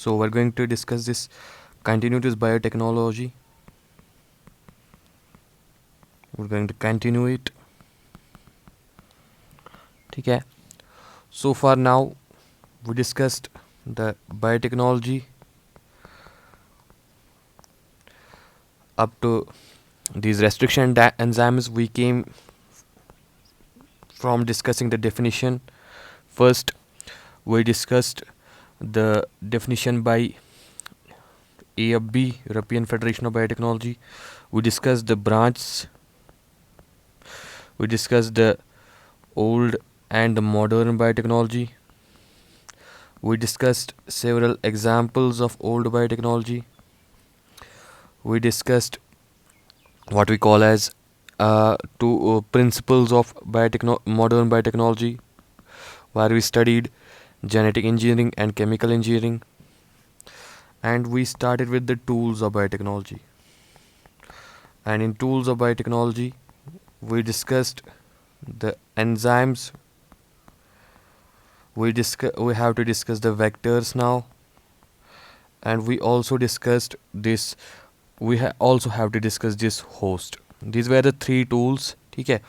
So we're going to discuss this, continue this biotechnology. We're going to continue it. Okay. So far now we discussed the biotechnology up to these restriction enzymes. We came from discussing the definition. First, we discussed the definition by AFB, European Federation of Biotechnology. We discussed the branches. We discussed the old and the modern biotechnology. We discussed several examples of old biotechnology. We discussed what we call as two principles of modern biotechnology, where we studied genetic engineering and chemical engineering, and we started with the tools of biotechnology. And in tools of biotechnology, we discussed the enzymes. We have to discuss the vectors now, and we also discussed this. We also have to discuss this host. These were the three tools. Okay,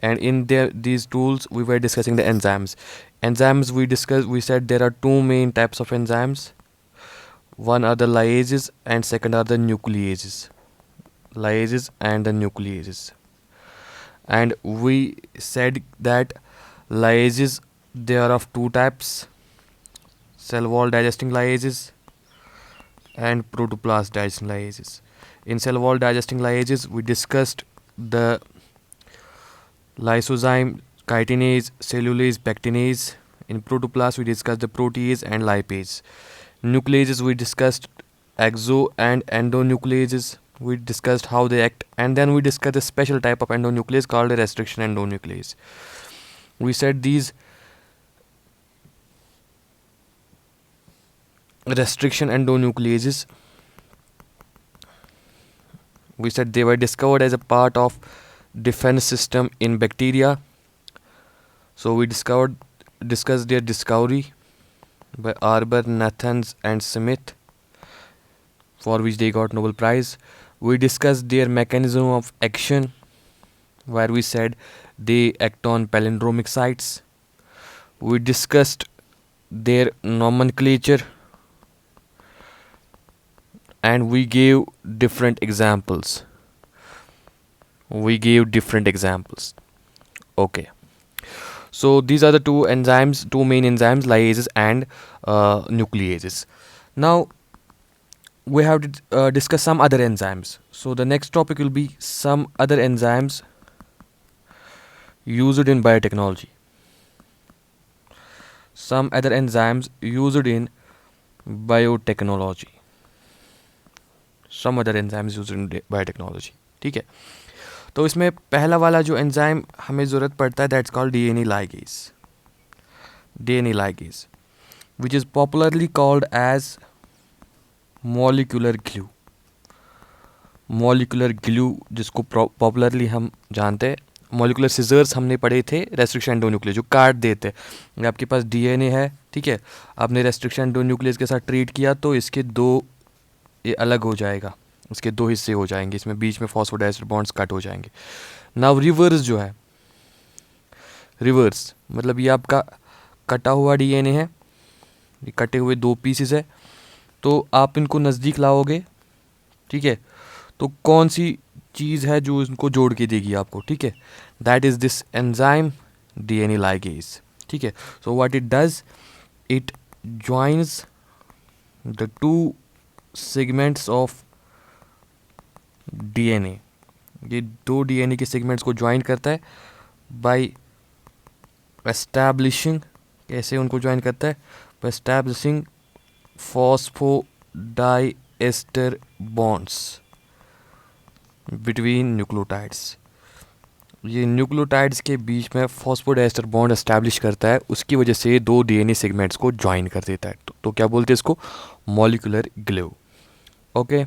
and in these tools we were discussing the enzymes. Enzymes we said there are two main types of enzymes. One are the lyases and second are the nucleases. Lyases and the nucleases. And we said that lyases, they are of two types: cell wall digesting lyases and protoplast digesting lyases. In cell wall digesting lyases, we discussed the lysozyme, chitinase, cellulase, pectinase. In protoplast, we discussed the protease and lipase. Nucleases, we discussed exo and endonucleases. We discussed how they act, and then we discussed a special type of endonuclease called a restriction endonuclease. We said these restriction endonucleases, we said they were discovered as a part of defense system in bacteria. So we discussed their discovery by Arber, Nathans and Smith, for which they got Nobel Prize. We discussed their mechanism of action, where we said they act on palindromic sites. We discussed their nomenclature, and we gave different examples. Okay. So these are the two main enzymes, lyases and nucleases. Now we have to discuss some other enzymes. So the next topic will be some other enzymes used in biotechnology. Some other enzymes used in biotechnology. Some other enzymes used in biotechnology. ठीक है, तो इसमें पहला वाला जो enzyme हमें ज़रूरत पड़ता है, that's called DNA ligase, which is popularly called as molecular glue, जिसको पॉपुलरली हम जानते हैं मॉलिकुलर सिजर्स. हमने पढ़े थे रेस्ट्रिक्शन एंडोन्यूक्लियस जो काट देते हैं. अगर आपके पास DNA है, ठीक है, आपने रेस्ट्रिक्शन एंडोन्यूक्लियस के साथ ट्रीट किया तो इसके ये अलग हो जाएगा, उसके दो हिस्से हो जाएंगे, इसमें बीच में फॉस्फोडाइस्टर बॉन्ड्स कट हो जाएंगे. नाउ रिवर्स जो है, रिवर्स मतलब ये आपका कटा हुआ DNA है, ये कटे हुए दो पीसेस है. तो आप इनको नज़दीक लाओगे, ठीक है, तो कौन सी चीज़ है जो इनको जोड़ के देगी आपको, ठीक है, that is this enzyme DNA ligase. ठीक है, so what it does, it joins the two segments of DNA. ये दो DNA के सेगमेंट्स को ज्वाइन करता है बाय एस्टैब्लिशिंग. कैसे उनको ज्वाइन करता है? By establishing phosphodiester bonds between nucleotides. ये न्यूक्लियोटाइड्स के बीच में फॉस्फोडाइएस्टर बॉन्ड एस्टैब्लिश करता है, उसकी वजह से दो DNA सेगमेंट्स को ज्वाइन कर देता है. तो क्या बोलते हैं इसको? Molecular glue. ओके,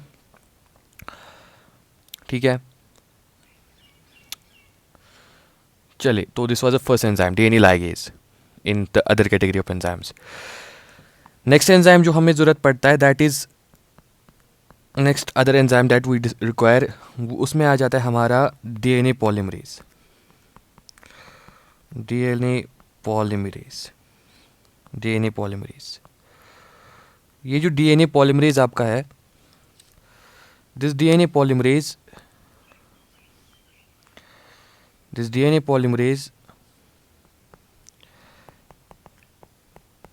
ठीक है, चलिए. तो this was the first enzyme DNA ligase in the other category of enzymes. Next enzyme जो हमें ज़रूरत पड़ता है that is next other enzyme that we require, उसमें आ जाता है हमारा DNA polymerase. DNA polymerase, DNA polymerase, ये जो डीएनए पॉलीमरेज आपका है, this DNA polymerase, this DNA polymerase,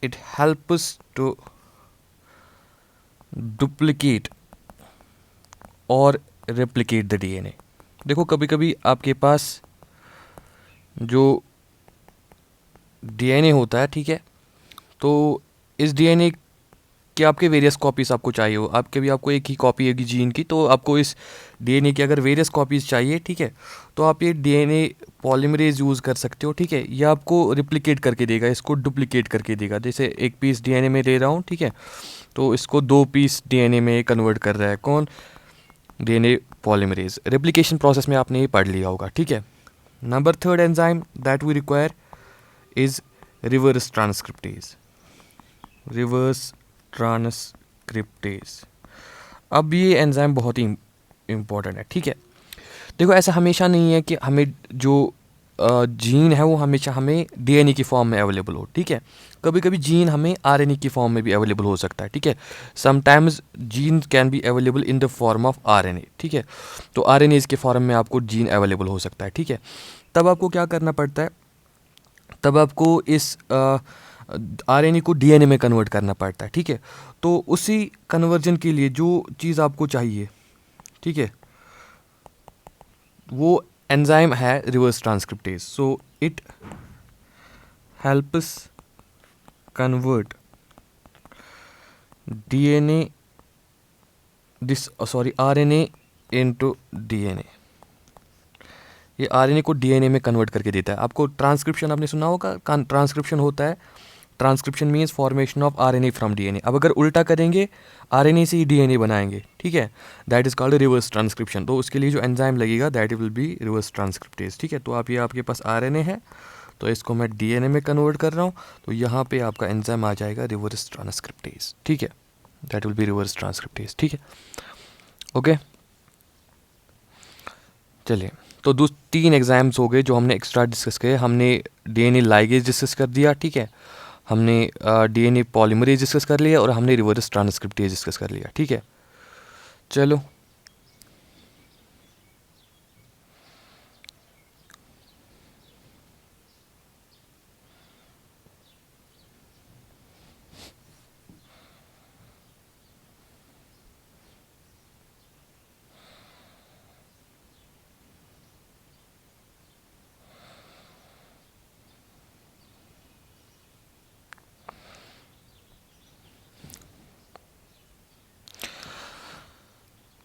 it helps to duplicate और replicate the DNA। देखो कभी कभी आपके पास जो DNA होता है, ठीक है, तो इस DNA के आपके वेरियस कॉपीज़ आपको चाहिए हो, आपके भी आपको एक ही कॉपी होगी जीन की, तो आपको इस डीएनए की अगर वेरियस कॉपीज़ चाहिए, ठीक है, तो आप ये डीएनए पॉलीमरेज यूज़ कर सकते हो, ठीक है। ये आपको रिप्लिकेट करके देगा, इसको डुप्लिकेट करके देगा। जैसे एक पीस डीएनए में ले रहा हूँ, ठीक है, तो इसको 2 पीस डीएनए में कन्वर्ट कर रहा है कौन, डीएनए पॉलीमरेज। रेप्लिकेशन प्रोसेस में आपने ये पढ़ लिया होगा, ठीक है। Number 3 enzyme that we require is reverse transcriptase. Reverse transcriptase, अब ये एंजाइम बहुत ही इम्पोर्टेंट है, ठीक है। देखो ऐसा हमेशा नहीं है कि हमें जो जीन है वो हमेशा हमें डीएनए की फॉर्म में अवेलेबल हो, ठीक है। कभी कभी जीन हमें आरएनए की फॉर्म में भी अवेलेबल हो सकता है, ठीक है। Sometimes gene can be available in the form of RNA, ठीक है। तो आरएनए के फॉर्म में आपको जीन अवेलेबल हो सकता है, ठीक है। तब आपको क्या करना पड़ता है, तब आपको इस आरएनए को डीएनए में कन्वर्ट करना पड़ता है, ठीक है। तो उसी कन्वर्जन के लिए जो चीज़ आपको चाहिए, ठीक है, वो एंजाइम है reverse transcriptase. So it helps convert DNA RNA into DNA. ये आरएनए को डीएनए में कन्वर्ट करके देता है। आपको ट्रांसक्रिप्शन आपने सुना होगा, ट्रांसक्रिप्शन होता है, transcription means formation of RNA from DNA. अब अगर उल्टा करेंगे, आरएनए से ही डीएनए बनाएंगे, ठीक है, that is called reverse transcription. तो उसके लिए जो एंजाइम लगेगा that will be reverse transcriptase, ठीक है। तो आप ये आपके पास आरएनए है, तो इसको मैं डीएनए में कन्वर्ट कर रहा हूँ, तो यहाँ पे आपका एंजाइम आ जाएगा रिवर्स ट्रांसक्रिप्टेज, ठीक है, that will be reverse transcriptase, ठीक है, ओके। चलिए, तो 3 एग्जाम्स हो गए जो हमने एक्स्ट्रा डिस्कस किए। हमने डीएनए लाइगेज डिस्कस कर दिया, ठीक है, हमने डीएनए पॉलीमरेज डिस्कस कर लिया और हमने रिवर्स ट्रांसक्रिप्टेज डिस्कस कर लिया, ठीक है। चलो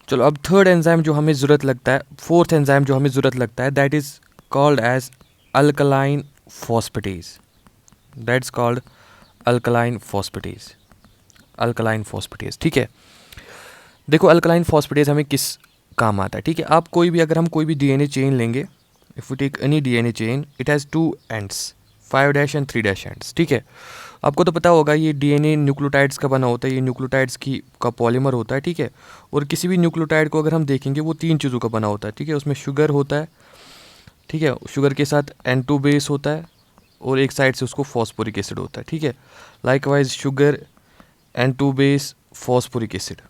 चलो अब थर्ड एंजाइम जो हमें ज़रूरत लगता है, फोर्थ एंजाइम जो हमें ज़रूरत लगता है, that is called as alkaline phosphatase. That's called alkaline phosphatase, alkaline phosphatase, ठीक है। देखो अल्कलाइन फॉस्फेटेज हमें किस काम आता है, ठीक है। आप कोई भी, अगर हम कोई भी डीएनए चेन लेंगे, if you take any DNA chain, it has 2 ends, 5' end 3' ends, ठीक है। आपको तो पता होगा ये डीएनए न्यूक्लियोटाइड्स का बना होता है, ये न्यूक्लियोटाइड्स की का पॉलीमर होता है, ठीक है। और किसी भी न्यूक्लियोटाइड को अगर हम देखेंगे वो 3 चीज़ों का बना होता है, ठीक है। उसमें शुगर होता है, ठीक है, शुगर के साथ N2 बेस होता है और एक साइड से उसको फॉस्फोरिक एसिड होता है, ठीक है। Likewise sugar, N2 base, phosphoric acid,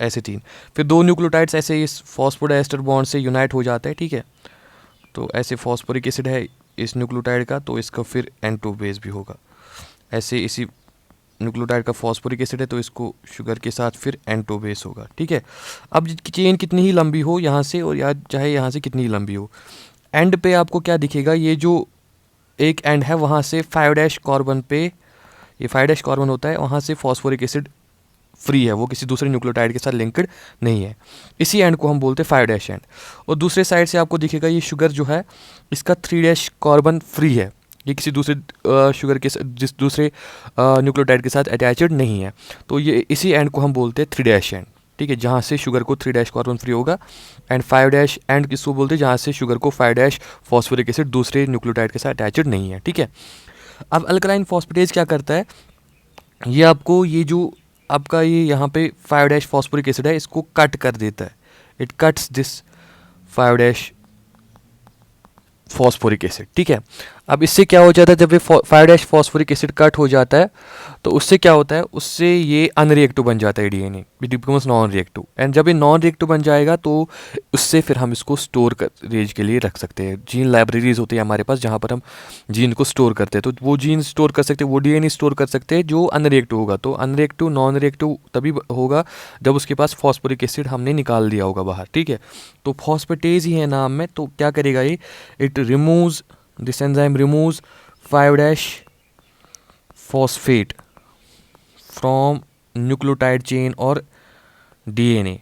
ऐसे 3। फिर 2 न्यूक्लियोटाइड्स ऐसे इस फॉस्फोडाइस्टर बॉन्ड से यूनाइट हो जाते हैं, ठीक है। तो ऐसे फॉस्फोरिक एसिड है इस न्यूक्लियोटाइड का, तो इसका फिर N2 बेस भी होगा। ऐसे इसी न्यूक्लियोटाइड का फॉस्फोरिक एसिड है, तो इसको शुगर के साथ फिर N2 बेस होगा, ठीक है। अब चेन कितनी ही लंबी हो यहाँ से, और या चाहे यहाँ से कितनी ही लंबी हो, एंड पे आपको क्या दिखेगा, ये जो एक एंड है वहाँ से 5' कार्बन पे, ये 5' कार्बन होता है, वहाँ से फॉस्फोरिक एसिड फ्री है, वो किसी दूसरे न्यूक्लियोटाइड के साथ लिंक्ड नहीं है। इसी एंड को हम बोलते हैं 5' एंड। और दूसरे साइड से आपको दिखेगा ये शुगर जो है, इसका 3' कार्बन फ्री है, ये किसी दूसरे शुगर के जिस दूसरे न्यूक्लियोटाइड के साथ अटैचड नहीं है। तो ये इसी एंड को हम बोलते हैं 3' एंड, ठीक है, जहाँ से शुगर को 3' कार्बन फ्री होगा। एंड 5' एंड किसको बोलते हैं, जहाँ से शुगर को 5' फॉस्फोरिक एसिड दूसरे न्यूक्लियोटाइड के साथ अटैचड नहीं है, ठीक है। अब अल्कलाइन फॉस्फेटेज क्या करता है, ये आपको ये जो आपका ये यहाँ पे 5 फॉस्फोरिक एसिड है इसको कट कर देता है, it cuts this 5 phosphoric acid, ठीक है। अब इससे क्या हो जाता है, जब ये 5 फॉस्फोरिक एसिड कट हो जाता है तो उससे क्या होता है, उससे ये अनरिएक्टिव बन जाता है DNA, it becomes non reactive. And जब ये नॉन रिएक्टिव बन जाएगा तो उससे फिर हम इसको स्टोर कर रेज के लिए रख सकते हैं। जीन लाइब्रेरीज होती है हमारे पास जहाँ पर हम जीन को स्टोर करते हैं, तो वो जीन स्टोर कर सकते हैं, वो डीएनए स्टोर कर सकते हैं जो अनरिएक्टिव होगा। तो अनरिएक्टिव नॉन रिएक्टिव तभी होगा जब उसके पास फॉस्फोरिक एसिड हमने निकाल दिया होगा बाहर, ठीक है। तो फॉस्फेटेज ही है नाम में, तो क्या करेगा ये, it removes, this enzyme removes 5 phosphate from nucleotide chain or DNA,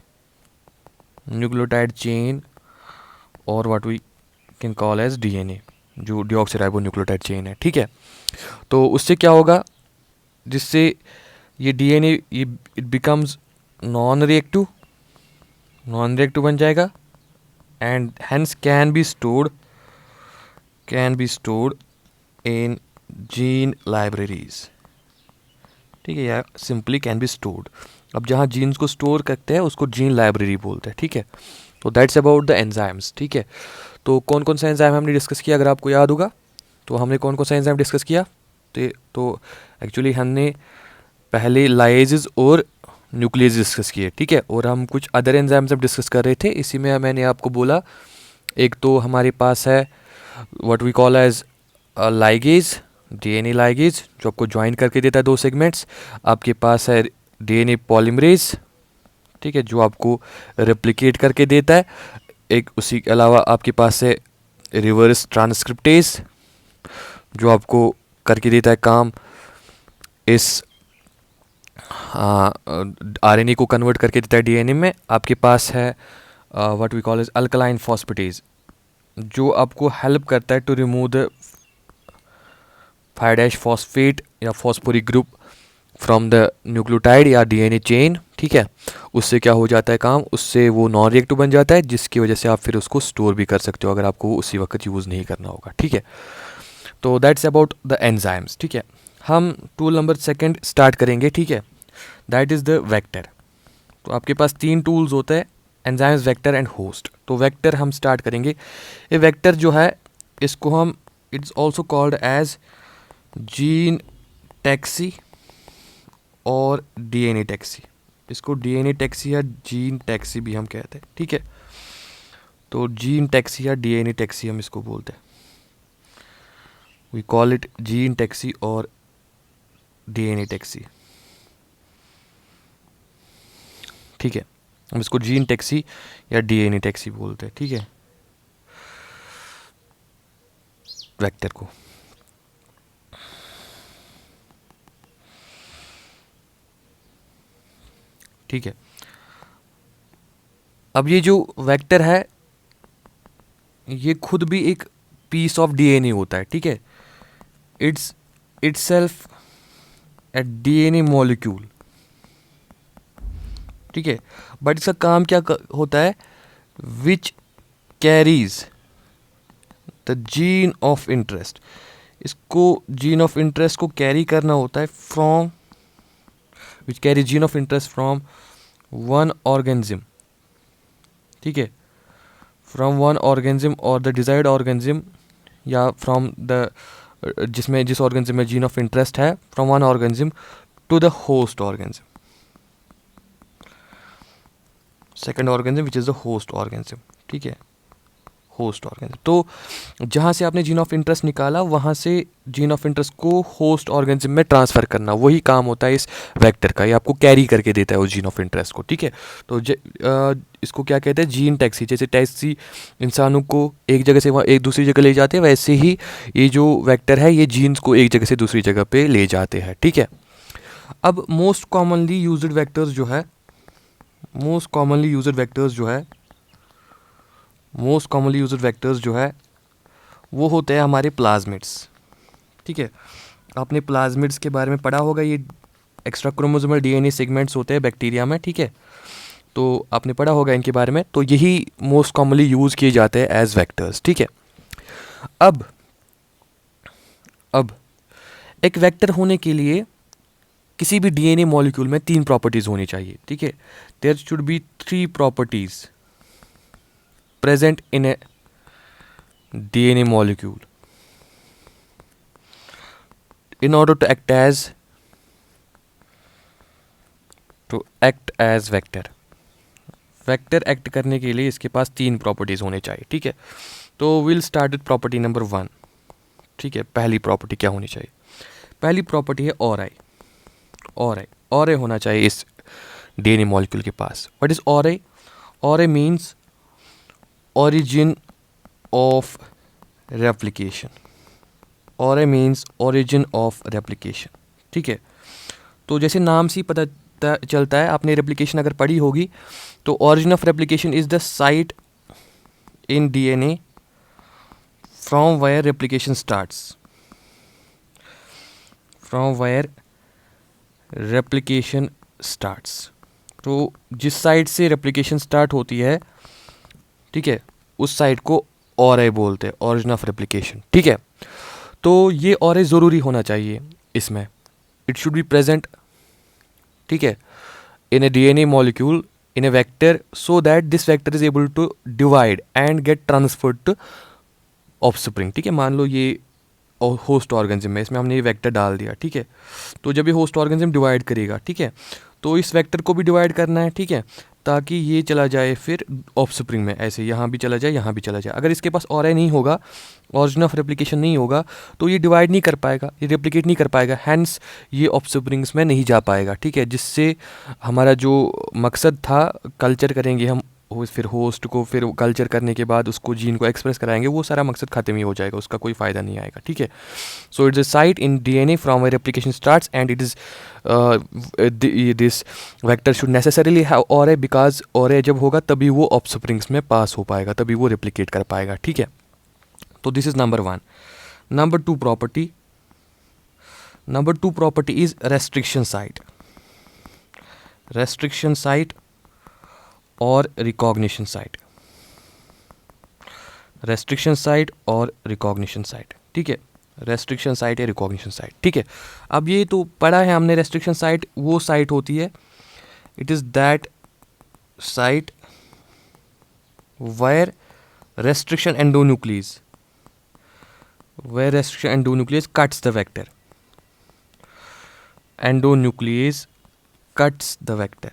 nucleotide chain or what we can call as DNA, जो deoxyribonucleotide chain है, ठीक है। तो उससे क्या होगा, जिससे ये DNA ये it becomes non reactive, non reactive बन जाएगा and hence can be stored in gene libraries, ठीक है, या सिंपली कैन बी स्टोर्ड। अब जहाँ जीन्स को स्टोर करते हैं उसको जीन लाइब्रेरी बोलते हैं, ठीक है। तो दैट्स अबाउट द एंजाइम्स, ठीक है। तो कौन कौन सा एंजाइम हमने डिस्कस किया, अगर आपको याद होगा तो हमने कौन कौन सा एंजाइम डिस्कस किया। तो एक्चुअली हमने पहले लाइजेज और न्यूक्लियस डिस्कस किए, ठीक है, और हम कुछ अदर एंजाइम्स अब डिस्कस कर रहे थे। इसी में मैंने आपको बोला एक तो हमारे पास है what we call as ligase, DNA ligase, जो आपको ज्वाइन करके देता है 2 सेगमेंट्स। आपके पास है डीएनए पॉलीमरेज, ठीक है, जो आपको रेप्लिकेट करके देता है। एक उसी के अलावा आपके पास है रिवर्स ट्रांसक्रिप्टेज, जो आपको करके देता है काम इस आरएनए को कन्वर्ट करके देता है डीएनए में। आपके पास है what we call as alkaline phosphatase, जो आपको हेल्प करता है टू रिमूव द 5 फॉस्फेट या phosphoric group from the nucleotide या डीएनए चेन, ठीक है। उससे क्या हो जाता है काम, उससे वो नॉन रिएक्टिव बन जाता है, जिसकी वजह से आप फिर उसको स्टोर भी कर सकते हो अगर आपको उसी वक्त यूज़ नहीं करना होगा, ठीक है। तो दैट्स अबाउट द एंजाइम्स, ठीक है। हम टूल नंबर 2 स्टार्ट करेंगे, ठीक है, दैट इज़ द वेक्टर। तो आपके पास 3 टूल्स होते हैं, एंजाइम्स, वेक्टर एंड होस्ट। तो वेक्टर हम स्टार्ट करेंगे। ये वेक्टर जो है इसको हम, it's also called as gene taxi और डीएनए टैक्सी। इसको डीएनए टैक्सी या जीन टैक्सी भी हम कहते हैं, ठीक है। तो जीन टैक्सी या डीएनए टैक्सी हम इसको बोलते हैं, we call it gene taxi और डीएनए टैक्सी, ठीक है। हम इसको जीन टैक्सी या डीएनए टैक्सी बोलते हैं, ठीक है, वेक्टर को। ठीक है, अब ये जो वेक्टर है ये खुद भी एक पीस ऑफ डीएनए होता है, ठीक है। It's itself a DNA molecule, ठीक है। बट इसका काम क्या होता है, which carries the gene of interest. इसको जीन ऑफ इंटरेस्ट को कैरी करना होता है from, which carry gene of interest from one organism, ठीक है, फ्रॉम वन ऑर्गेनिज्म और द डिजायर्ड ऑर्गेनिज्म, या फ्रॉम द जिस ऑर्गेनिज्म में जीन ऑफ इंटरेस्ट है, from one organism to the host organism, second organism which is the host organism, ठीक है, host organism. तो जहाँ से आपने जीन ऑफ इंटरेस्ट निकाला वहाँ से जीन ऑफ इंटरेस्ट को होस्ट ऑर्गेनिज्म में ट्रांसफ़र करना, वही काम होता है इस वेक्टर का। ये आपको कैरी करके देता है उस जीन ऑफ इंटरेस्ट को, ठीक है। तो इसको क्या कहते हैं, जीन टैक्सी। जैसे टैक्सी इंसानों को एक जगह से एक दूसरी जगह ले जाते हैं, वैसे ही ये जो वेक्टर है ये जीन्स को एक जगह से दूसरी जगह पे ले जाते हैं, ठीक है। अब मोस्ट कॉमनली यूज्ड वेक्टर्स जो है, मोस्ट कॉमनली यूज्ड वेक्टर्स जो है वो होते हैं हमारे प्लाज्मिड्स, ठीक है। आपने प्लाज्मिड्स के बारे में पढ़ा होगा, ये एक्स्ट्रा क्रोमोसोमल डीएनए सेगमेंट्स होते हैं बैक्टीरिया में, ठीक है। तो आपने पढ़ा होगा इनके बारे में। तो यही मोस्ट कॉमनली यूज़ किए जाते हैं एज वेक्टर्स, ठीक है। अब एक वेक्टर होने के लिए किसी भी डीएनए मॉलिक्यूल में 3 प्रॉपर्टीज होनी चाहिए, ठीक है। There should be 3 properties present in a DNA molecule in order to act as vector. Vector act करने के लिए इसके पास 3 प्रॉपर्टीज होने चाहिए, ठीक है। तो will start with property number 1, ठीक है। पहली प्रॉपर्टी क्या होनी चाहिए? पहली प्रॉपर्टी है ऑर आई होना चाहिए इस डीएनए मॉलिक्यूल के पास। What is ori? Ori means origin of replication. और मीन्स origin of replication, ठीक है। तो जैसे नाम से ही पता चलता है, आपने रेप्लिकेशन अगर पढ़ी होगी तो origin of replication is the site in DNA from where replication starts. From where replication starts. तो जिस साइड से रेप्लिकेशन स्टार्ट होती है, ठीक है, उस साइड को और आई बोलते हैं, ऑरिजिन ऑफ रेप्लिकेशन, ठीक है। तो ये और आई ज़रूरी होना चाहिए इसमें, इट शुड बी प्रेजेंट, ठीक है, in a DNA molecule in a vector, so that this vector is able to divide and get transferred to offspring, ठीक है। मान लो ये होस्ट ऑर्गेनिज्म है, इसमें हमने ये वेक्टर डाल दिया, ठीक है। तो जब ये होस्ट ऑर्गेनिज्म डिवाइड करेगा, ठीक है, तो इस वेक्टर को भी डिवाइड करना है, ठीक है, ताकि ये चला जाए फिर ऑफस्प्रिंग में, ऐसे यहाँ भी चला जाए, यहाँ भी चला जाए। अगर इसके पास और नहीं होगा, ऑरिजिन ऑफ रेप्लिकेशन नहीं होगा, तो ये डिवाइड नहीं कर पाएगा, ये रेप्लिकेट नहीं कर पाएगा, हैंस ये ऑफस्प्रिंग्स में नहीं जा पाएगा, ठीक है। जिससे हमारा जो मकसद था, कल्चर करेंगे हम फिर होस्ट को, फिर कल्चर करने के बाद उसको जीन को एक्सप्रेस कराएंगे, वो सारा मकसद खत्म ही हो जाएगा, उसका कोई फ़ायदा नहीं आएगा, ठीक है। So it's a site in DNA from where replication starts and it is this vector should necessarily have और ए, बिकॉज और ए जब होगा तभी वो ऑफस्प्रिंग्स में पास हो पाएगा, तभी वो रेप्लिकेट कर पाएगा, ठीक है। तो this is number 1। Number 2 property is restriction site. Restriction site और रिकॉग्निशन साइट, रेस्ट्रिक्शन साइट और रिकॉग्निशन साइट, ठीक है। रेस्ट्रिक्शन साइट या रिकॉग्निशन साइट, ठीक है। अब ये तो पढ़ा है हमने, रेस्ट्रिक्शन साइट वो साइट होती है, it is that site where restriction endonuclease cuts the vector, endonuclease cuts the vector.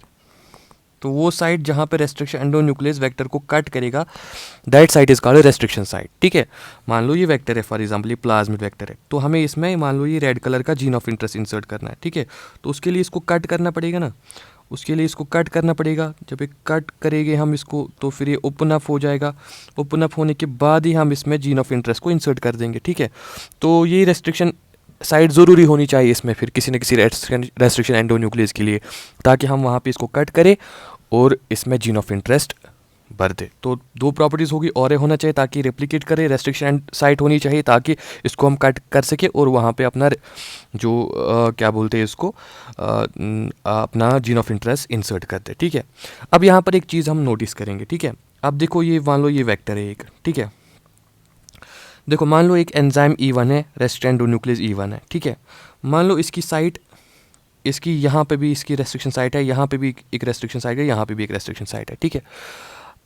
तो वो साइट जहाँ पे रेस्ट्रिक्शन एंडोन्यूक्लियस वेक्टर को कट करेगा, that site is called restriction site, ठीक है। मान लो ये वेक्टर है, फॉर एग्जांपल ये प्लाज्मिड वेक्टर है, तो हमें इसमें मान लो ये रेड कलर का जीन ऑफ इंटरेस्ट इंसर्ट करना है, ठीक है। तो उसके लिए इसको कट करना पड़ेगा ना, उसके लिए इसको कट करना पड़ेगा। जब ये कट करेंगे हम इसको, तो फिर ये ओपन अप हो जाएगा, ओपन अप होने के बाद ही हम इसमें जीन ऑफ इंटरेस्ट को इंसर्ट कर देंगे, ठीक है। तो ये रेस्ट्रिक्शन साइट ज़रूरी होनी चाहिए इसमें, फिर किसी न किसी रेस्ट्रिक्शन एंडोन्यूक्लियस के लिए, ताकि हम वहाँ पे इसको कट करें और इसमें जीन ऑफ इंटरेस्ट भर दे। तो 2 प्रॉपर्टीज़ होगी, और होना चाहिए ताकि रेप्लिकेट करे, रेस्ट्रिक्शन साइट होनी चाहिए ताकि इसको हम कट कर सके और वहाँ पे अपना जो क्या बोलते हैं इसको, अपना जीन ऑफ इंटरेस्ट इंसर्ट कर दे, ठीक है। अब यहाँ पर एक चीज़ हम नोटिस करेंगे, ठीक है। अब देखो ये मान लो ये वेक्टर है एक, ठीक है। देखो मान लो एक एंजाइम E1 है, रेस्ट्रिक्शन एंडोन्यूक्लियस E1 है, ठीक है। मान लो इसकी साइट, इसकी यहाँ पे भी इसकी रेस्ट्रिक्शन साइट है, यहाँ पे भी एक रेस्ट्रिक्शन साइट है, यहाँ पे भी एक रेस्ट्रिक्शन साइट है, ठीक है।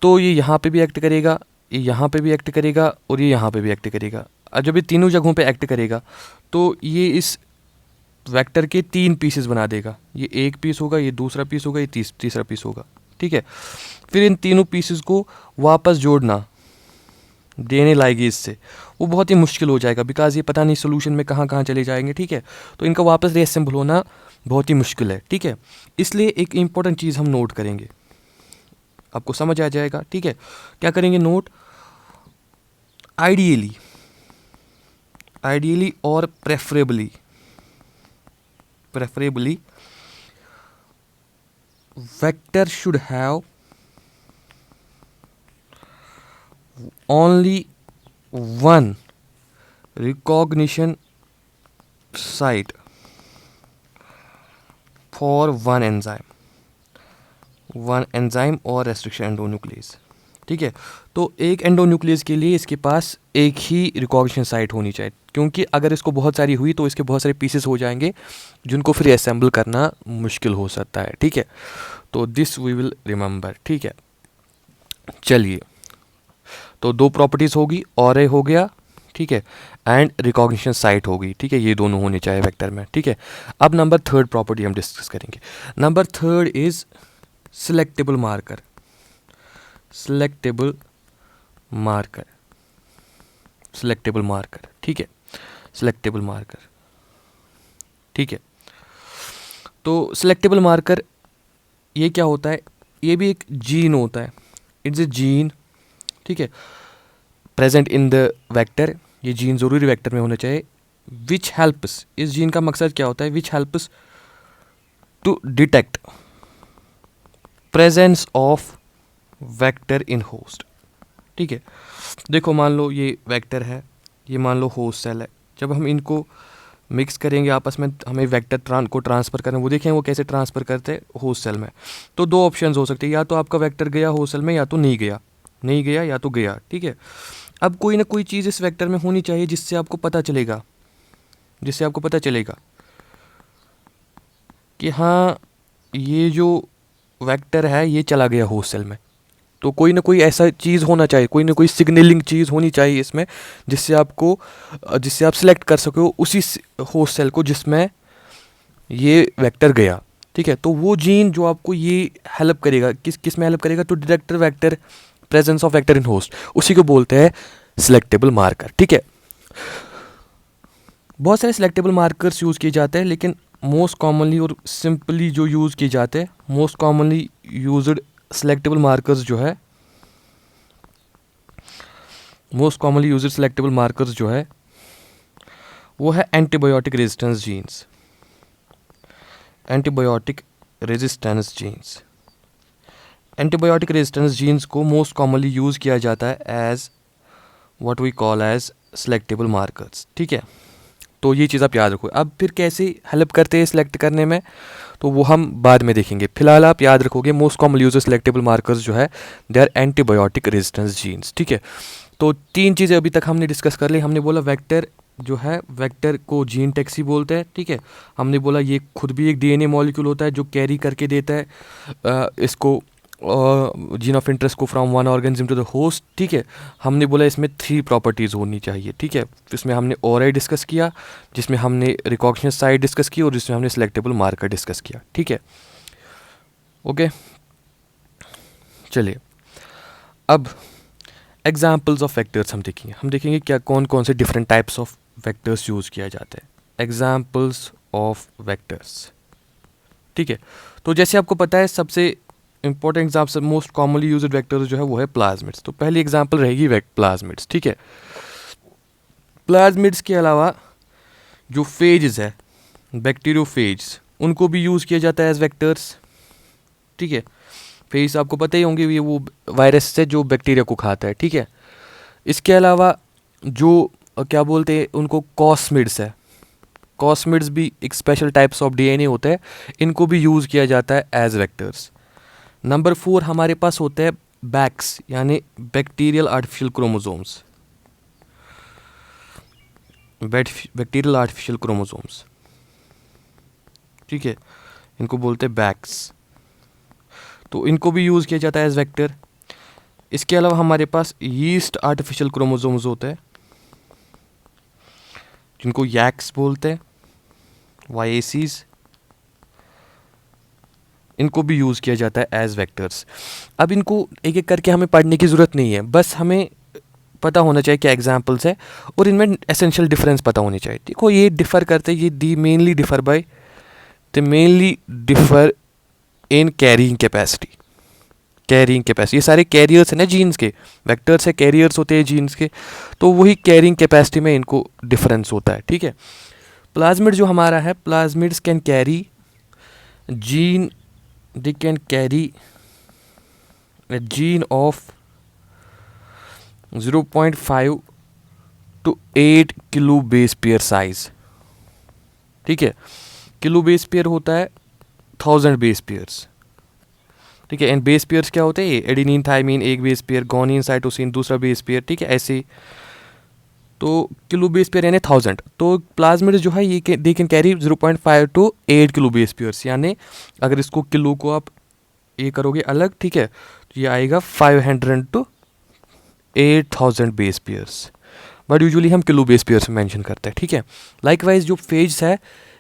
तो ये यहाँ पे भी एक्ट करेगा, ये यहाँ पे भी एक्ट करेगा और ये यहाँ पे भी एक्ट करेगा। अब जब ये तीनों जगहों पे एक्ट करेगा तो ये इस वेक्टर के 3 पीसेस बना देगा। ये एक पीस होगा, ये दूसरा पीस होगा, ये तीसरा पीस होगा, ठीक है। फिर इन तीनों पीसेस को वापस जोड़ना देने लाएगी इससे, वो बहुत ही मुश्किल हो जाएगा, बिकॉज ये पता नहीं सोल्यूशन में कहाँ कहाँ चले जाएंगे, ठीक है। तो इनका वापस रीअसेंबल होना बहुत ही मुश्किल है, ठीक है। इसलिए एक इम्पॉर्टेंट चीज़ हम नोट करेंगे, आपको समझ आ जाएगा, ठीक है। क्या करेंगे नोट? आइडियली और preferably vector should have only one recognition site for one enzyme or restriction endonuclease, ठीक है। तो एक एंडोन्यूक्लियस के लिए इसके पास एक ही रिकॉग्निशन साइट होनी चाहिए, क्योंकि अगर इसको बहुत सारी हुई तो इसके बहुत सारे पीसेस हो जाएंगे जिनको फिर असेंबल करना मुश्किल हो सकता है। ठीक है, तो दिस वी विल रिमेंबर। ठीक है, चलिए, तो दो प्रॉपर्टीज़ होगी, ऑरे हो गया, ठीक है, एंड रिकॉग्निशन साइट होगी। ठीक है, ये दोनों होने चाहिए वेक्टर में। ठीक है, अब नंबर थर्ड प्रॉपर्टी हम डिस्कस करेंगे। Number third is selectable marker. Selectable marker, selectable marker, ठीक है, सिलेक्टेबल मार्कर। ठीक है, तो सिलेक्टेबल मार्कर ये क्या होता है? ये भी एक जीन होता है, इट्स ए जीन। ठीक है, प्रेजेंट इन द वेक्टर, ये जीन ज़रूरी वेक्टर में होना चाहिए। विच हेल्प्स, इस जीन का मकसद क्या होता है? Which helps to detect presence of vector in host. ठीक है, देखो मान लो ये वेक्टर है, ये मान लो होस्ट सेल है। जब हम इनको मिक्स करेंगे आपस में, हमें वेक्टर को ट्रांसफ़र करना, वो देखें वो कैसे ट्रांसफ़र करते हैं होस्ट सेल में। तो दो ऑप्शंस हो सकते हैं, या तो आपका वेक्टर गया होस्ट सेल में, या तो नहीं गया, नहीं गया या तो गया। ठीक है, अब कोई ना कोई चीज़ इस वेक्टर में होनी चाहिए जिससे आपको पता चलेगा, जिससे आपको पता चलेगा कि हाँ ये जो वेक्टर है ये चला गया होस्ट सेल में। तो कोई ना कोई ऐसा चीज़ होना चाहिए, कोई ना कोई सिग्नलिंग चीज़ होनी चाहिए इसमें, जिससे आपको, जिससे आप सिलेक्ट कर सको उसी होस्ट सेल को जिसमें ये वेक्टर गया। ठीक है, तो वो जीन जो आपको ये हेल्प करेगा, किस में हेल्प करेगा? To detect vector presence of vector in host, उसी को बोलते हैं सिलेक्टेबल मार्कर। ठीक है, बहुत सारे सिलेक्टेबल मार्कर्स यूज़ किए जाते हैं, लेकिन मोस्ट कॉमनली और सिंपली जो यूज़ किए जाते हैं, most commonly used selectable markers जो है, most commonly used selectable markers जो है वो है antibiotic resistance genes. Antibiotic resistance genes, antibiotic resistance genes को मोस्ट कॉमनली यूज़ किया जाता है as what we call as selectable markers. ठीक है, तो ये चीज़ आप याद रखो। अब फिर कैसे हेल्प करते हैं सिलेक्ट करने में, तो वो हम बाद में देखेंगे। फिलहाल आप याद रखोगे most common use selectable markers जो है they are antibiotic resistance genes. ठीक है, तो तीन चीज़ें अभी तक हमने डिस्कस कर ली। हमने बोला वेक्टर जो है, वेक्टर को जीन टैक्सी बोलते हैं। ठीक है, हमने बोला ये खुद भी एक डीएनए मॉलिक्यूल होता है जो कैरी करके देता है इसको जीन ऑफ इंटरेस्ट को from one organism to the host. ठीक है, हमने बोला इसमें थ्री प्रॉपर्टीज़ होनी चाहिए। ठीक है, इसमें हमने ओराई डिस्कस किया, जिसमें हमने रिकॉग्निशन साइट डिस्कस की, और जिसमें हमने सिलेक्टेबल मार्कर डिस्कस किया। ठीक है, ओके, चलिए अब एग्जाम्पल्स ऑफ वेक्टर्स हम देखेंगे। हम देखेंगे क्या कौन कौन से different types of vectors use किया जाता है। Examples of vectors. ठीक है, तो जैसे आपको पता है सबसे important example, most commonly used vectors जो है वो है प्लाज्मिड्स। तो पहली एग्जांपल रहेगी प्लाज्मिड्स। ठीक है, प्लाज्मिड्स के अलावा जो फेजेस है, बैक्टीरियोफेज, उनको भी यूज़ किया जाता है एज वेक्टर्स। ठीक है, फेज आपको पता ही होंगे, ये वो वायरस से जो बैक्टीरिया को खाता है। ठीक है, इसके अलावा जो क्या बोलते हैं उनको, कॉस्मिड्स है। कॉस्मिड्स भी एक स्पेशल टाइप्स ऑफ डीएनए होता है, इनको भी यूज़ किया जाता है एज वेक्टर्स। नंबर 4 हमारे पास होते हैं बैक्स, यानी bacterial artificial chromosomes. Bacterial artificial chromosomes, ठीक है, इनको बोलते हैं बैक्स। तो इनको भी यूज़ किया जाता है एज वेक्टर। इसके अलावा हमारे पास यीस्ट आर्टिफिशियल क्रोमोसोम्स होते हैं, जिनको यैक्स बोलते हैं, वाईएसीज। इनको भी यूज़ किया जाता है एज वेक्टर्स। अब इनको एक एक करके हमें पढ़ने की ज़रूरत नहीं है, बस हमें पता होना चाहिए क्या एग्जांपल्स है, और इनमें एसेंशियल डिफरेंस पता होनी चाहिए। देखो ये डिफ़र करते हैं, ये the mainly differ by, they mainly differ in carrying capacity. Carrying capacity, ये सारे कैरियर्स हैं ना जीन्स के, वेक्टर्स है, कैरियर्स होते हैं जीन्स के, तो वही कैरिंग कैपेसिटी में इनको डिफरेंस होता है। ठीक है, प्लाज्मिड जो हमारा है, plasmids can carry gene, they can carry a gene of 0.5 to 8 kilo base pair size. ठीक है, किलो बेस पेयर होता है 1000 बेस पेयर्स, ठीक है। एंड बेस पेयर्स क्या होते हैं, एडेनिन थाइमिन एक बेस पेयर, गुआनिन साइटोसिन दूसरा बेस पेयर, ठीक है, ऐसे। तो किलो बेस पेयर यानी 1000। तो प्लाज्मिड जो है ये they can carry 0.5 to 8 kilo base pairs, यानी अगर इसको किलो को आप ये करोगे अलग, ठीक है, तो ये आएगा 500 to 8000 base pairs, but usually हम किलो बेस पेयर्स में मेंशन करते हैं, ठीक है। लाइकवाइज जो फेज है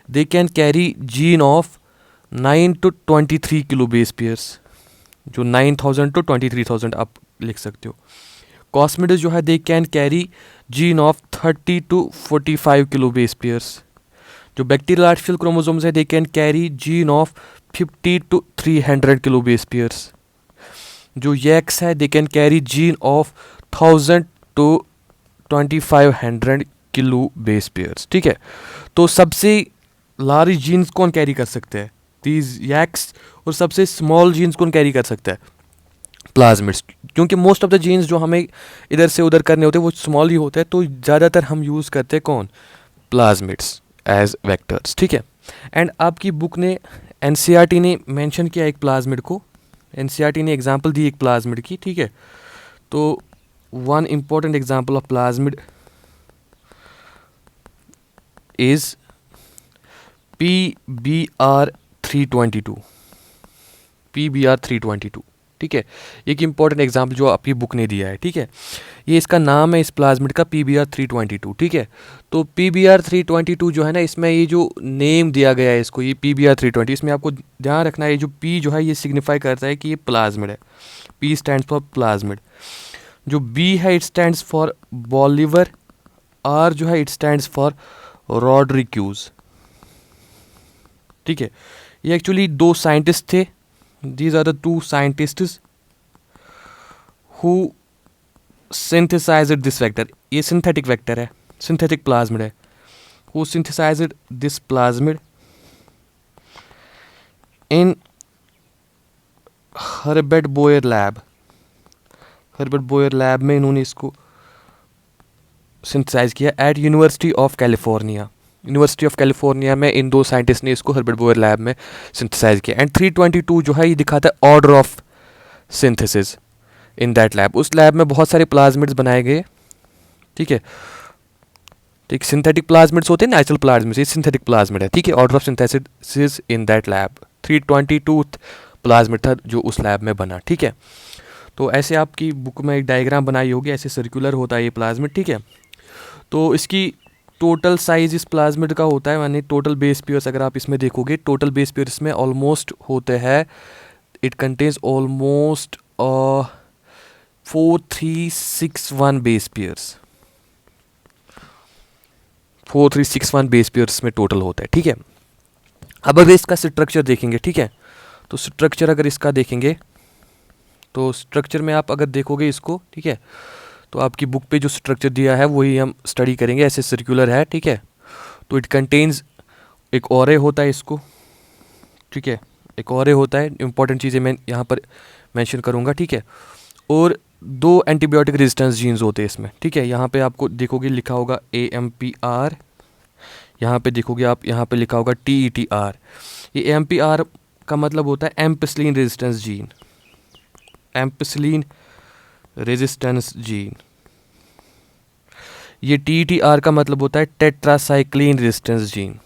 they can carry gene of 9 to 23 kilo base pairs, जो 9000 to 23000 आप लिख सकते हो। कॉस्मिड्स जो है they can carry gene of 30 to 45 kilo base pairs. जो बैक्टीरियल आर्टिफिशियल क्रोमोसोम्स है they can carry gene of 50 to 300 kilo base pairs. जो यैक्स है they can carry gene of 1000 to 2500 kilo base pairs, ठीक है। तो सबसे लार्ज जीन्स कौन carry कर सकते हैं, दीज यैक्स, और सबसे स्मॉल जीन्स कौन कैरी कर सकता है, प्लाज्मिड्स। क्योंकि मोस्ट ऑफ द जीन्स जो हमें इधर से उधर करने होते हैं वो स्मॉल ही होते हैं, तो ज़्यादातर हम यूज़ करते हैं कौन, प्लाज्मिड्स एज वेक्टर्स, ठीक है। एंड आपकी बुक ने एनसीईआरटी ने मेंशन किया एक प्लाज्मिड को, एनसीईआरटी ने एग्जांपल दी एक प्लाज्मिड की, ठीक है। तो one important example of plasmid is PBr322, PBr322, ठीक है। एक इम्पॉर्टेंट एग्जाम्पल जो आपकी बुक ने दिया है, ठीक है। ये इसका नाम है इस प्लाज्मिड का PBr322, ठीक है। तो PBr322 जो है ना, इसमें ये जो नेम दिया गया है इसको, ये PBr320, इसमें आपको ध्यान रखना है, ये जो P जो है ये सिग्निफाई करता है कि ये प्लाज्मिड है, P स्टैंड्स फॉर प्लाज्मिड। जो B है इट स्टैंड्स फॉर बॉलिवर, R जो है इट स्टैंड्स फॉर रॉड्रिक्यूज, ठीक है। ये एक्चुअली दो साइंटिस्ट थे, these are the two scientists who synthesized this vector. ये सिंथेटिक वेक्टर है, सिंथेटिक प्लाज्मिड है, who synthesized this plasmid in Herbert Boyer lab. Herbert Boyer lab में इन्होंने इसको सिंथेसाइज किया at University of California. University of California में इन दो साइंटिस्ट ने इसको हर्बर्ट बोयर लैब में सिंथेसाइज किया। एंड 322 जो है ये दिखाता है order of synthesis in that lab. उस लैब में बहुत सारे प्लाज्मिड्स बनाए गए, ठीक है। ठीक, सिंथेटिक प्लाज्मिड्स होते हैं, नेचुरल प्लाज्मिड्स, ये सिंथेटिक प्लाज्मिड है, ठीक है। Order of synthesis in that lab 322 plasmid था जो उस लैब में बना, ठीक है। तो ऐसे आपकी बुक में एक डायग्राम बनाई होगी, ऐसे सर्कुलर होता है ये प्लाज्मिड, ठीक है। तो इसकी टोटल साइज इस प्लाज्मिड का होता है, यानी टोटल बेस पेयर्स अगर आप इसमें देखोगे, टोटल बेस पेयर्स में ऑलमोस्ट होते हैं, it contains almost 4361 base pairs, 4361 base pairs में टोटल होता है, ठीक है। अब अगर इसका स्ट्रक्चर देखेंगे, ठीक है, तो स्ट्रक्चर अगर इसका देखेंगे तो स्ट्रक्चर में आप अगर देखोगे इसको, ठीक है, तो आपकी बुक पे जो स्ट्रक्चर दिया है वही हम स्टडी करेंगे। ऐसे सर्कुलर है, ठीक है। तो इट कंटेन्स एक ऑरे होता है इसको, ठीक है, एक ऑरे होता है। इंपॉर्टेंट चीज़ें मैं यहाँ पर मेंशन करूँगा, ठीक है। और दो एंटीबायोटिक रेजिस्टेंस जीन्स होते हैं इसमें, ठीक है। यहाँ पे आपको देखोगे लिखा होगा AMPR, यहाँ पे देखोगे आप, यहाँ पे लिखा होगा TETR। ये AMPR का मतलब होता है ampicillin resistance gene, ampicillin resistance gene. ये TETR का मतलब होता है tetracycline resistance gene,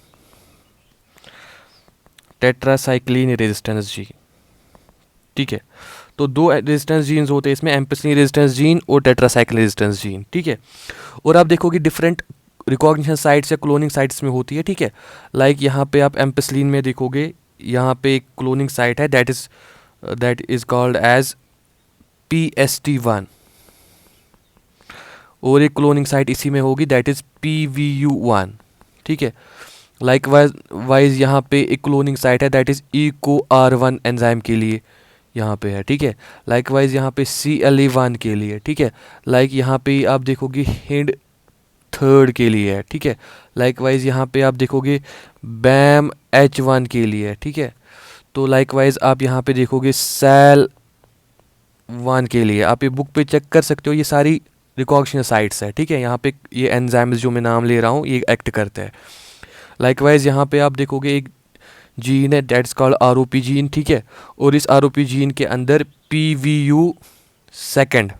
tetracycline resistance gene, ठीक है। तो दो रेजिस्टेंस जीन्स होते हैं इसमें, एम्पिसिलिन रेजिस्टेंस जीन और टेट्रासाइक्लिन रेजिस्टेंस जीन, ठीक है। और आप देखोगे डिफरेंट रिकॉग्निशन साइट्स या क्लोनिंग साइट्स में होती है, ठीक है। लाइक यहाँ पे आप एम्पिसिलिन में देखोगे, यहाँ पे एक क्लोनिंग साइट है that is called as PST1, और एक क्लोनिंग साइट इसी में होगी दैट इज PVU1, ठीक है। लाइक वाइज यहाँ पे एक क्लोनिंग साइट है दैट इज EcoR1 एंजाइम के लिए यहाँ पे है, ठीक है। लाइक वाइज यहाँ पे CLE1 के लिए, ठीक है। लाइक यहाँ पे आप देखोगे हिंड थर्ड के लिए है, ठीक है। लाइक वाइज यहाँ पे आप देखोगे BAMH1 के लिए, ठीक है। तो लाइक वाइज आप यहाँ पे देखोगे सेल 1 के लिए। आप ये बुक पे चेक कर सकते हो, ये सारी रिकॉग्निशन साइट्स है, ठीक है। यहाँ पे ये एंजाइम्स जो मैं नाम ले रहा हूँ ये एक्ट करते हैं। लाइकवाइज यहाँ पे आप देखोगे एक जीन है, दैट्स कॉल्ड आरओपी जीन, ठीक है। और इस आरओपी जीन के अंदर पीवीयू सेकेंड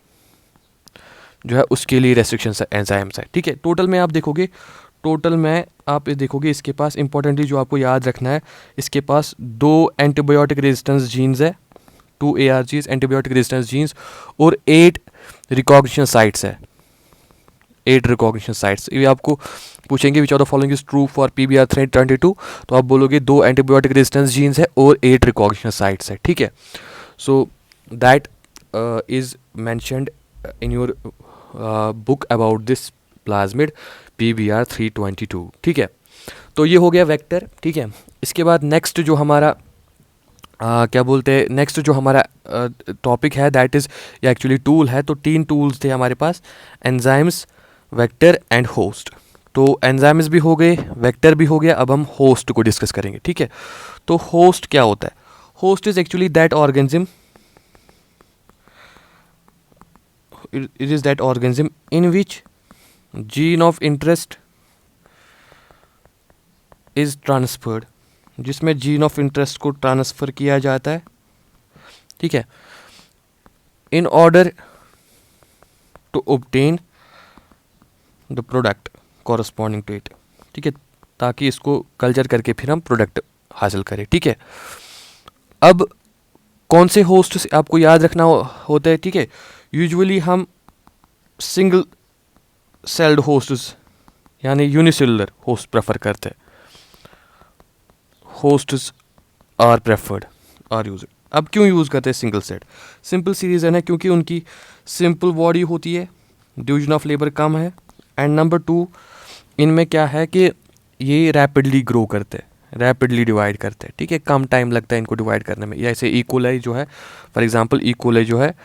जो है उसके लिए रेस्ट्रिक्शन एंजाइम्स है, ठीक है। टोटल में आप देखोगे, टोटल में आप ये देखोगे इसके पास इंपॉर्टेंटली जो आपको याद रखना है, इसके पास 2 एंटीबायोटिक रेजिस्टेंस जीन्स है, 2 ARGs एंटीबायोटिक रेजिस्टेंस जीन्स, और 8 रिकॉग्निशन साइट्स है, 8 रिकॉग्निशन साइट्स। ये आपको पूछेंगे which of the following is true for PBR 322, तो आप बोलोगे 2 एंटीबायोटिक रेजिस्टेंस जीन्स है और 8 रिकॉग्निशन साइट्स है, ठीक है। So that is mentioned in your book about this plasmid PBR 322, ठीक है। तो ये हो गया वेक्टर, ठीक है। इसके बाद नेक्स्ट जो हमारा क्या बोलते हैं, नेक्स्ट जो हमारा टॉपिक है दैट इज़, या एक्चुअली टूल है, तो 3 टूल्स थे हमारे पास, एंजाइम्स, वेक्टर एंड होस्ट। तो एंजाइम्स भी हो गए, वेक्टर भी हो गया, अब हम होस्ट को डिस्कस करेंगे, ठीक है। तो होस्ट क्या होता है? Host is actually that organism, it is that organism in which gene of interest is transferred, जिसमें जीन ऑफ इंटरेस्ट को ट्रांसफ़र किया जाता है, ठीक है, in order to obtain the product corresponding to it, ठीक है, ताकि इसको कल्चर करके फिर हम प्रोडक्ट हासिल करें, ठीक है। अब कौन से होस्ट आपको याद रखना होता है, ठीक है। यूजुअली हम सिंगल सेल्ड होस्ट्स यानी यूनिसेलुलर होस्ट प्रेफर करते हैं, hosts are preferred, are use. अब क्यों यूज़ करते हैं सिंगल सेट? सिंपल सी रीज़न है, क्योंकि उनकी सिंपल बॉडी होती है, डिवीजन ऑफ लेबर कम है, एंड नंबर 2 इनमें क्या है कि ये रैपिडली ग्रो करते हैं, रैपिडली डिवाइड करते हैं, ठीक है, कम टाइम लगता है इनको डिवाइड करने में। जैसे इकोलाई जो है, फॉर एग्जांपल इकोलाई जो है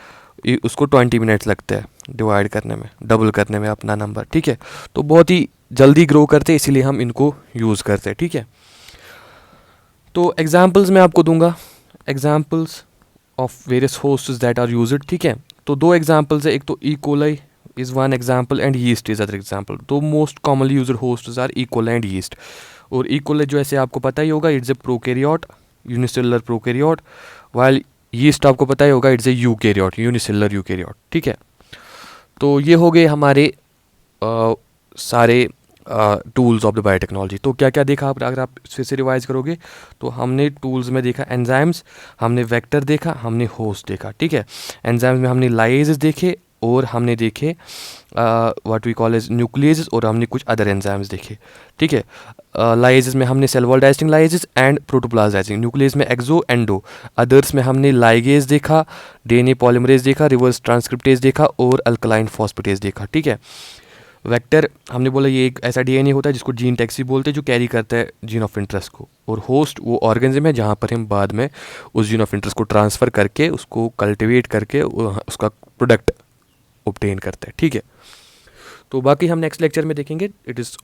उसको 20 मिनट्स लगते हैं डिवाइड करने में, डबल करने में अपना नंबर, ठीक है। तो बहुत ही जल्दी ग्रो करते हैं, इसीलिए हम इनको यूज़ करते हैं, ठीक है। तो एग्जांपल्स मैं आपको दूंगा, examples of various hosts that are used, ठीक है। तो 2 एग्जांपल्स है, एक तो E coli is one example and yeast is other example. तो most commonly used hosts are E coli and yeast. और इकोलाई जो ऐसे आपको पता ही होगा, it's a prokaryote, unicellular prokaryote, while yeast आपको पता ही होगा it's a eukaryote, unicellular eukaryote, ठीक है। तो ये हो गए हमारे सारे टूल्स ऑफ द बायोटेक्नोलॉजी। तो क्या क्या देखा आप, अगर आप फिर से रिवाइज करोगे तो हमने टूल्स में देखा एंजाइम्स, हमने वेक्टर देखा, हमने होस्ट देखा, ठीक है। एंजाइम्स में हमने लाइजेस देखे और हमने देखे व्हाट वी कॉल एज न्यूक्लियेजेस, और हमने कुछ अदर एंजाइम्स देखे, ठीक है। लाइजेस में हमने cell wall digesting lyases and protoplasm digesting, nucleases में एक्सो एंडो, अदर्स में हमने लाइगेज देखा, डीएनए पॉलीमरेज देखा, रिवर्स ट्रांसक्रिप्टेज देखा और अल्कलाइन फॉस्फेटेज देखा, ठीक है। वेक्टर हमने बोला ये एक ऐसा डीएनए होता है जिसको जीन टैक्सी बोलते हैं, जो कैरी करता है जीन ऑफ इंटरेस्ट को। और होस्ट वो ऑर्गेनिज्म है जहाँ पर हम बाद में उस जीन ऑफ इंटरेस्ट को ट्रांसफ़र करके, उसको कल्टिवेट करके उसका प्रोडक्ट ऑब्टेन करते हैं, ठीक है। तो बाकी हम नेक्स्ट लेक्चर में देखेंगे। It is